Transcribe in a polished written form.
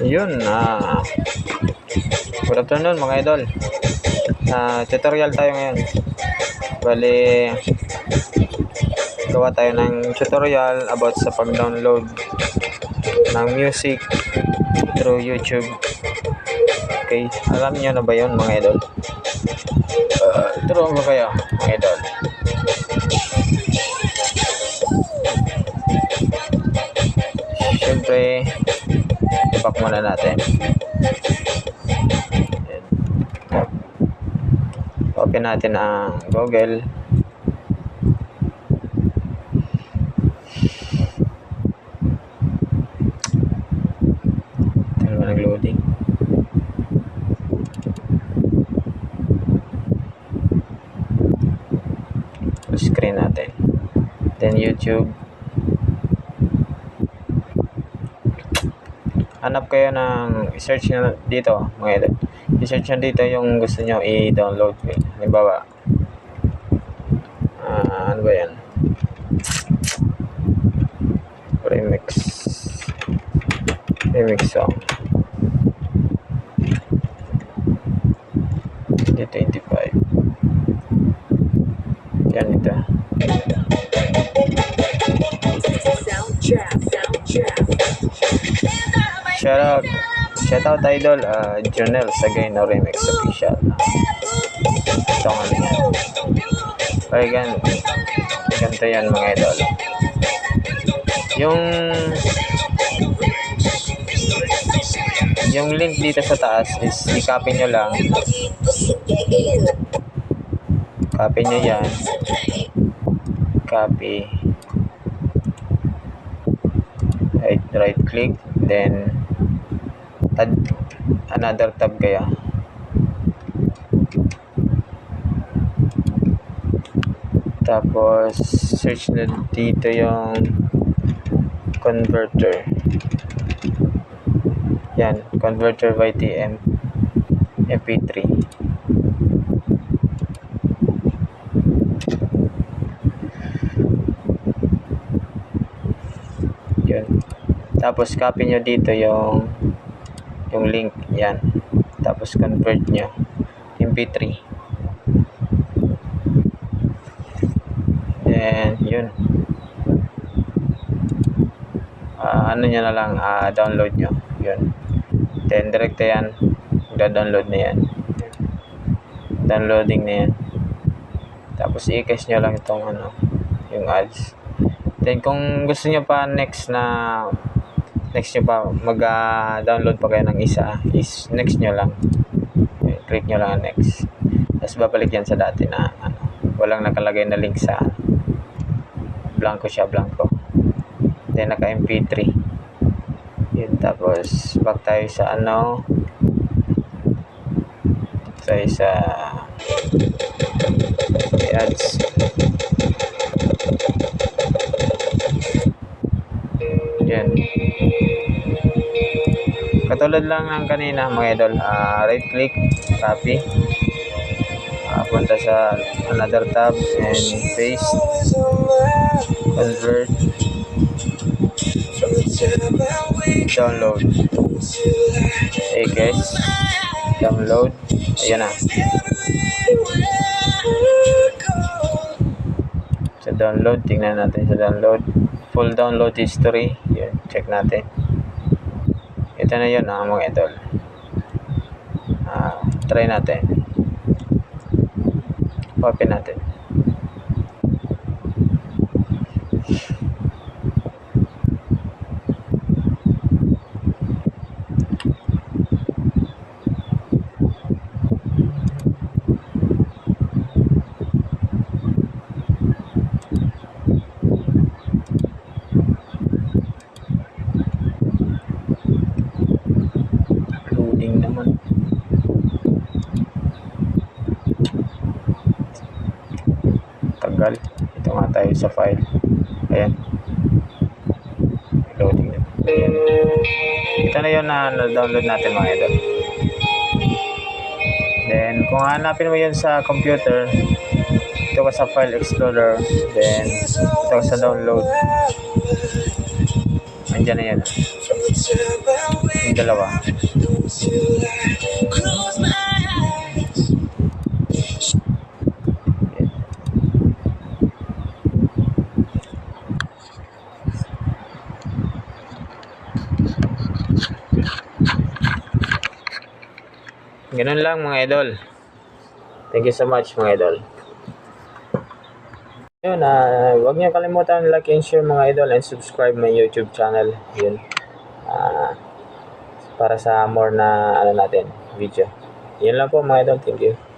Yun, good afternoon mga idol. Tutorial tayo ngayon. Bali, gawa tayo ng tutorial about sa pag-download ng music through YouTube. Okay, alam niyo na ba yun mga idol? Turuan ko kayo mga idol. Siyempre, ipak muna natin. Open natin ang Google. Tagal ba nag-loading? Full screen natin. Then YouTube. Hanap kayo ng search nyo dito mga idol. I-search nyo dito yung gusto nyo i-download. Halimbawa, ano ba yan? Remix song. Dito 25. Yan ito. Shout out idol, Jonel Sagayno Remix Official. Ito nga niya. Okay, ganito yan mga idol. Yung link dito sa taas is i-copy nyo lang. Copy nyo yan. Copy. Right click, then add another tab kaya. Tapos search na dito yung converter. Yan, converter YTM MP3. Yun. Tapos copy nyo dito yung link, yan. Tapos convert nyo MP3. And yun. Ano nyo na lang, download nyo. Yun. Then direct yan. Download na yan. Downloading na yan. Tapos i-cache nyo lang itong yung ads. Then kung gusto nyo pa next nyo pa mag-download pa kayo ng isa, is next nyo lang. Click nyo lang next. Tapos babalik yan sa dati na walang nakalagay na link sa blanco siya, blanco. Then naka MP3. Yun, tapos back tayo sa sa ads. Yan. Katulad lang ng kanina mga idol, right click, copy, punta sa another tab and paste, convert, download. Okay guys, download. Ayan na. Sa download, tingnan natin sa download. Full download history. Yun, check natin. Ito na yun mga idol. Try natin. Open natin. Naman. Tagal. Ito nga tayo sa file. Ayan. Loading na. Ayan. Ito na yun na download natin mga idol. Then kung hanapin mo yun sa computer, ito ka sa file explorer, then ito ka sa download. Andyan na yan. Yung dalawa. Ganun lang mga idol. Thank you so much mga idol. Yun, huwag niyo kalimutan like and share mga idol and subscribe my YouTube channel. Yun. Para sa more na natin video. Yun lang po mga idol. Thank you.